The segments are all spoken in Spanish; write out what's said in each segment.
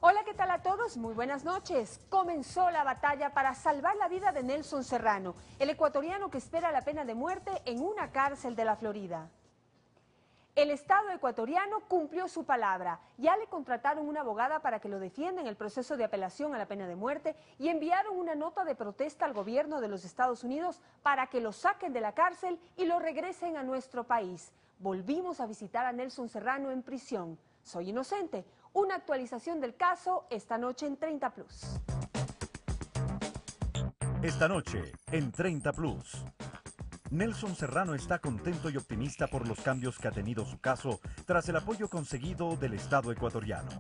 Hola, ¿qué tal a todos? Muy buenas noches. Comenzó la batalla para salvar la vida de Nelson Serrano, el ecuatoriano que espera la pena de muerte en una cárcel de la Florida. El Estado ecuatoriano cumplió su palabra. Ya le contrataron una abogada para que lo defienda en el proceso de apelación a la pena de muerte y enviaron una nota de protesta al gobierno de los Estados Unidos para que lo saquen de la cárcel y lo regresen a nuestro país. Volvimos a visitar a Nelson Serrano en prisión. Soy inocente. Una actualización del caso esta noche en 30 Plus. Esta noche en 30 Plus. Nelson Serrano está contento y optimista por los cambios que ha tenido su caso tras el apoyo conseguido del Estado ecuatoriano.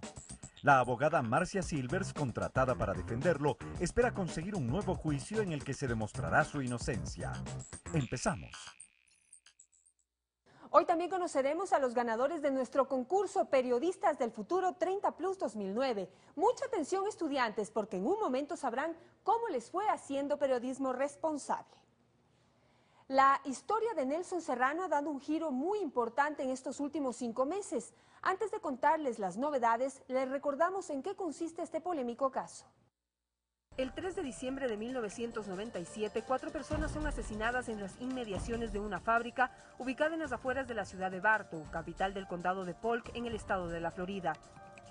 La abogada Marcia Silvers, contratada para defenderlo, espera conseguir un nuevo juicio en el que se demostrará su inocencia. Empezamos. Hoy también conoceremos a los ganadores de nuestro concurso Periodistas del Futuro 30 Plus 2009. Mucha atención, estudiantes, porque en un momento sabrán cómo les fue haciendo periodismo responsable. La historia de Nelson Serrano ha dado un giro muy importante en estos últimos 5 meses. Antes de contarles las novedades, les recordamos en qué consiste este polémico caso. El 3 de diciembre de 1997, 4 personas son asesinadas en las inmediaciones de una fábrica ubicada en las afueras de la ciudad de Bartow, capital del condado de Polk, en el estado de la Florida.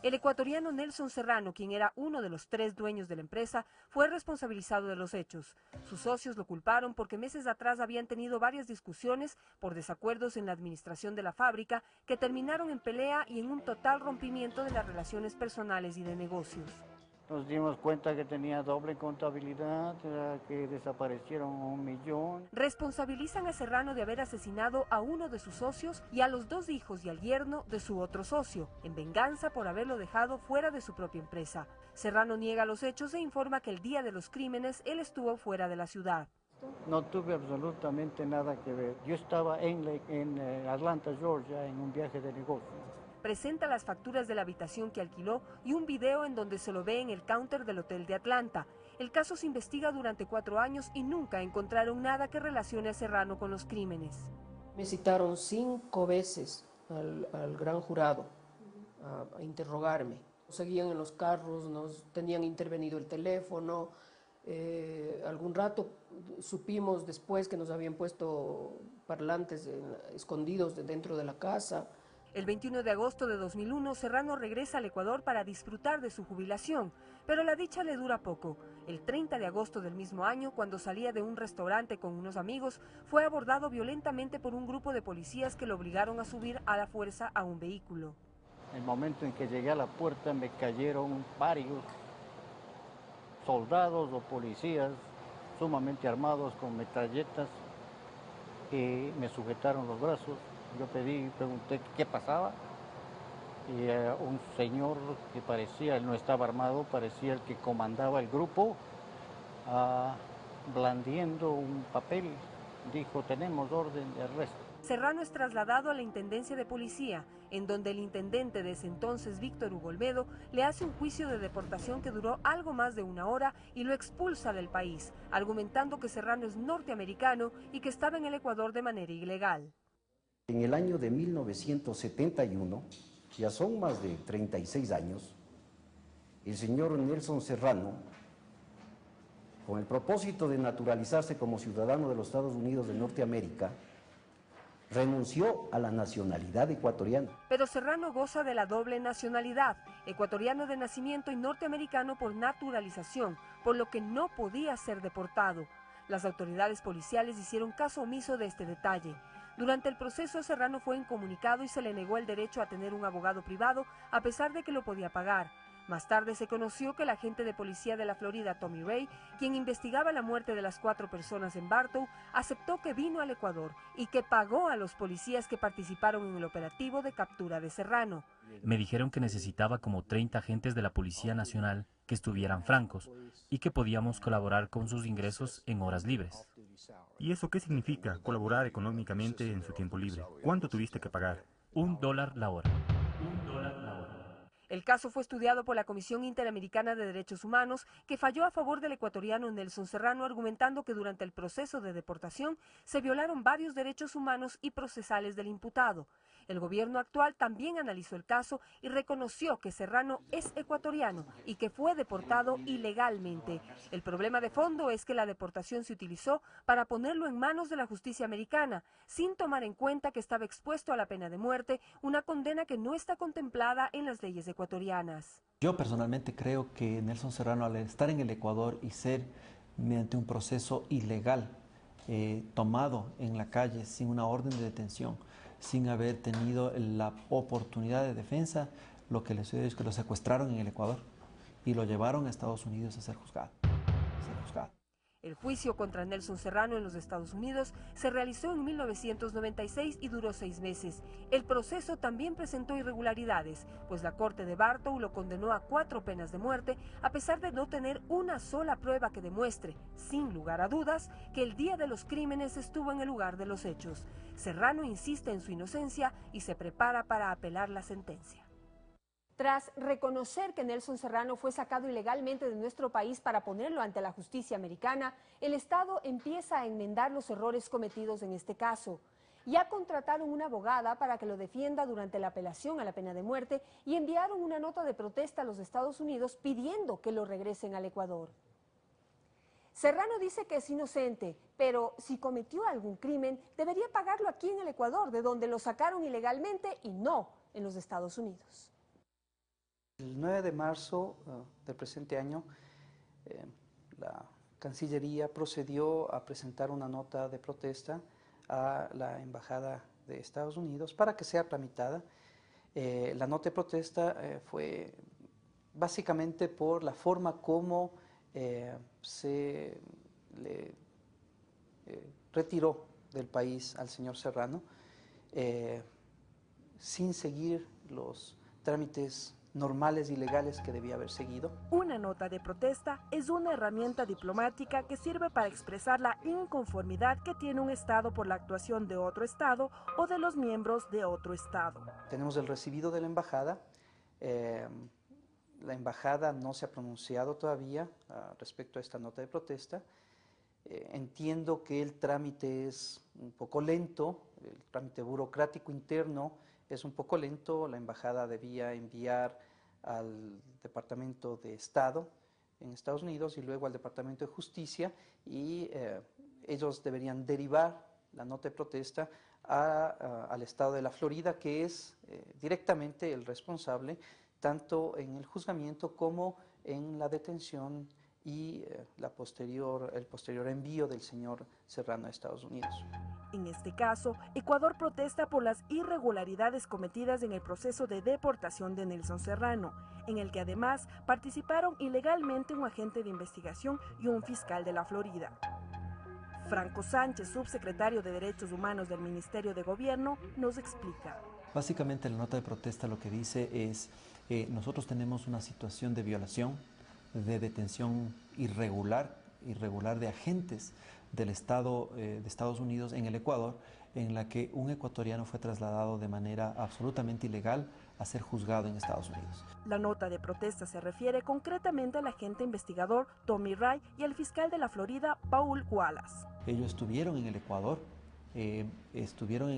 El ecuatoriano Nelson Serrano, quien era uno de los 3 dueños de la empresa, fue responsabilizado de los hechos. Sus socios lo culparon porque meses atrás habían tenido varias discusiones por desacuerdos en la administración de la fábrica que terminaron en pelea y en un total rompimiento de las relaciones personales y de negocios. Nos dimos cuenta que tenía doble contabilidad, que desaparecieron 1 millón. Responsabilizan a Serrano de haber asesinado a uno de sus socios y a los 2 hijos y al yerno de su otro socio, en venganza por haberlo dejado fuera de su propia empresa. Serrano niega los hechos e informa que el día de los crímenes él estuvo fuera de la ciudad. No tuve absolutamente nada que ver. Yo estaba en Atlanta, Georgia, en un viaje de negocios. Presenta las facturas de la habitación que alquiló y un video en donde se lo ve en el counter del hotel de Atlanta. El caso se investiga durante 4 años y nunca encontraron nada que relacione a Serrano con los crímenes. Me citaron 5 veces al gran jurado a interrogarme. Seguían en los carros, nos tenían intervenido el teléfono. Algún rato supimos después que nos habían puesto parlantes escondidos dentro de la casa. El 21 de agosto de 2001, Serrano regresa al Ecuador para disfrutar de su jubilación, pero la dicha le dura poco. El 30 de agosto del mismo año, cuando salía de un restaurante con unos amigos, fue abordado violentamente por un grupo de policías que lo obligaron a subir a la fuerza a un vehículo. El momento en que llegué a la puerta me cayeron varios soldados o policías sumamente armados con metralletas y me sujetaron los brazos. Yo pregunté qué pasaba y un señor que parecía, él no estaba armado, parecía el que comandaba el grupo, blandiendo un papel, dijo: tenemos orden de arresto. Serrano es trasladado a la Intendencia de Policía, en donde el intendente de ese entonces, Víctor Hugo Olmedo, le hace un juicio de deportación que duró algo más de 1 hora y lo expulsa del país, argumentando que Serrano es norteamericano y que estaba en el Ecuador de manera ilegal. En el año de 1971, ya son más de 36 años, el señor Nelson Serrano, con el propósito de naturalizarse como ciudadano de los Estados Unidos de Norteamérica, renunció a la nacionalidad ecuatoriana. Pero Serrano goza de la doble nacionalidad, ecuatoriano de nacimiento y norteamericano por naturalización, por lo que no podía ser deportado. Las autoridades policiales hicieron caso omiso de este detalle. Durante el proceso, Serrano fue incomunicado y se le negó el derecho a tener un abogado privado, a pesar de que lo podía pagar. Más tarde se conoció que el agente de policía de la Florida, Tommy Ray, quien investigaba la muerte de las 4 personas en Bartow, aceptó que vino al Ecuador y que pagó a los policías que participaron en el operativo de captura de Serrano. Me dijeron que necesitaba como 30 agentes de la Policía Nacional que estuvieran francos y que podíamos colaborar con sus ingresos en horas libres. ¿Y eso qué significa, colaborar económicamente en su tiempo libre? ¿Cuánto tuviste que pagar? $1 la hora. El caso fue estudiado por la Comisión Interamericana de Derechos Humanos, que falló a favor del ecuatoriano Nelson Serrano, argumentando que durante el proceso de deportación se violaron varios derechos humanos y procesales del imputado. El gobierno actual también analizó el caso y reconoció que Serrano es ecuatoriano y que fue deportado ilegalmente. El problema de fondo es que la deportación se utilizó para ponerlo en manos de la justicia americana, sin tomar en cuenta que estaba expuesto a la pena de muerte, una condena que no está contemplada en las leyes ecuatorianas. Yo personalmente creo que Nelson Serrano, al estar en el Ecuador y ser mediante un proceso ilegal, tomado en la calle sin una orden de detención, sin haber tenido la oportunidad de defensa, lo que le sucedió es que lo secuestraron en el Ecuador y lo llevaron a Estados Unidos a ser juzgado. El juicio contra Nelson Serrano en los Estados Unidos se realizó en 1996 y duró 6 meses. El proceso también presentó irregularidades, pues la Corte de Bartow lo condenó a 4 penas de muerte, a pesar de no tener una sola prueba que demuestre, sin lugar a dudas, que el día de los crímenes estuvo en el lugar de los hechos. Serrano insiste en su inocencia y se prepara para apelar la sentencia. Tras reconocer que Nelson Serrano fue sacado ilegalmente de nuestro país para ponerlo ante la justicia americana, el Estado empieza a enmendar los errores cometidos en este caso. Ya contrataron una abogada para que lo defienda durante la apelación a la pena de muerte y enviaron una nota de protesta a los Estados Unidos pidiendo que lo regresen al Ecuador. Serrano dice que es inocente, pero si cometió algún crimen, debería pagarlo aquí en el Ecuador, de donde lo sacaron ilegalmente y no en los Estados Unidos. El 9 de marzo del presente año, la Cancillería procedió a presentar una nota de protesta a la Embajada de Estados Unidos para que sea tramitada. La nota de protesta fue básicamente por la forma como se le retiró del país al señor Serrano sin seguir los trámites normales y legales que debía haber seguido. Una nota de protesta es una herramienta diplomática que sirve para expresar la inconformidad que tiene un Estado por la actuación de otro Estado o de los miembros de otro Estado. Tenemos el recibido de la embajada. La embajada no se ha pronunciado todavía respecto a esta nota de protesta. Entiendo que el trámite es un poco lento, el trámite burocrático interno es un poco lento. La embajada debía enviar al Departamento de Estado en Estados Unidos y luego al Departamento de Justicia y ellos deberían derivar la nota de protesta al Estado de la Florida, que es directamente el responsable tanto en el juzgamiento como en la detención y el posterior envío del señor Serrano a Estados Unidos. En este caso, Ecuador protesta por las irregularidades cometidas en el proceso de deportación de Nelson Serrano, en el que además participaron ilegalmente un agente de investigación y un fiscal de la Florida. Franco Sánchez, subsecretario de Derechos Humanos del Ministerio de Gobierno, nos explica. Básicamente la nota de protesta lo que dice es nosotros tenemos una situación de violación, de detención irregular de agentes del Estado de Estados Unidos en el Ecuador, en la que un ecuatoriano fue trasladado de manera absolutamente ilegal a ser juzgado en Estados Unidos. La nota de protesta se refiere concretamente al agente investigador Tommy Wright y al fiscal de la Florida, Paul Wallace. Ellos estuvieron en el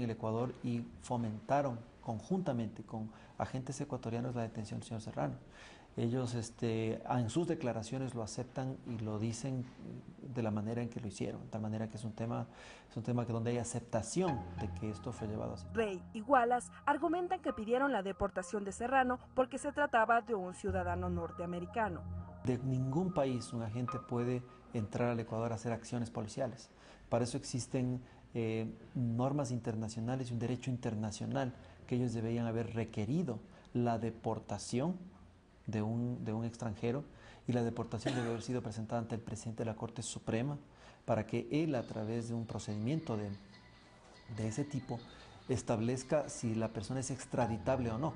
Ecuador y fomentaron conjuntamente con agentes ecuatorianos la detención del señor Serrano. Ellos en sus declaraciones lo aceptan y lo dicen de la manera en que lo hicieron, de tal manera que es un tema que donde hay aceptación de que esto fue llevado así. Rey y Wallace argumentan que pidieron la deportación de Serrano porque se trataba de un ciudadano norteamericano. De ningún país un agente puede entrar al Ecuador a hacer acciones policiales. Para eso existen normas internacionales y un derecho internacional que ellos deberían haber requerido la deportación de un extranjero, y la deportación debe haber sido presentada ante el presidente de la Corte Suprema para que él, a través de un procedimiento de ese tipo, establezca si la persona es extraditable o no.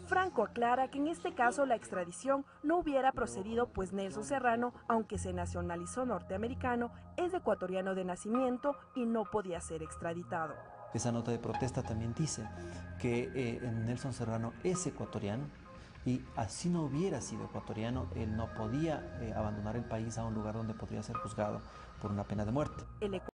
Franco aclara que en este caso la extradición no hubiera procedido, pues Nelson Serrano, aunque se nacionalizó norteamericano, es ecuatoriano de nacimiento y no podía ser extraditado. Esa nota de protesta también dice que Nelson Serrano es ecuatoriano y así no hubiera sido ecuatoriano, él no podía abandonar el país a un lugar donde podría ser juzgado por una pena de muerte.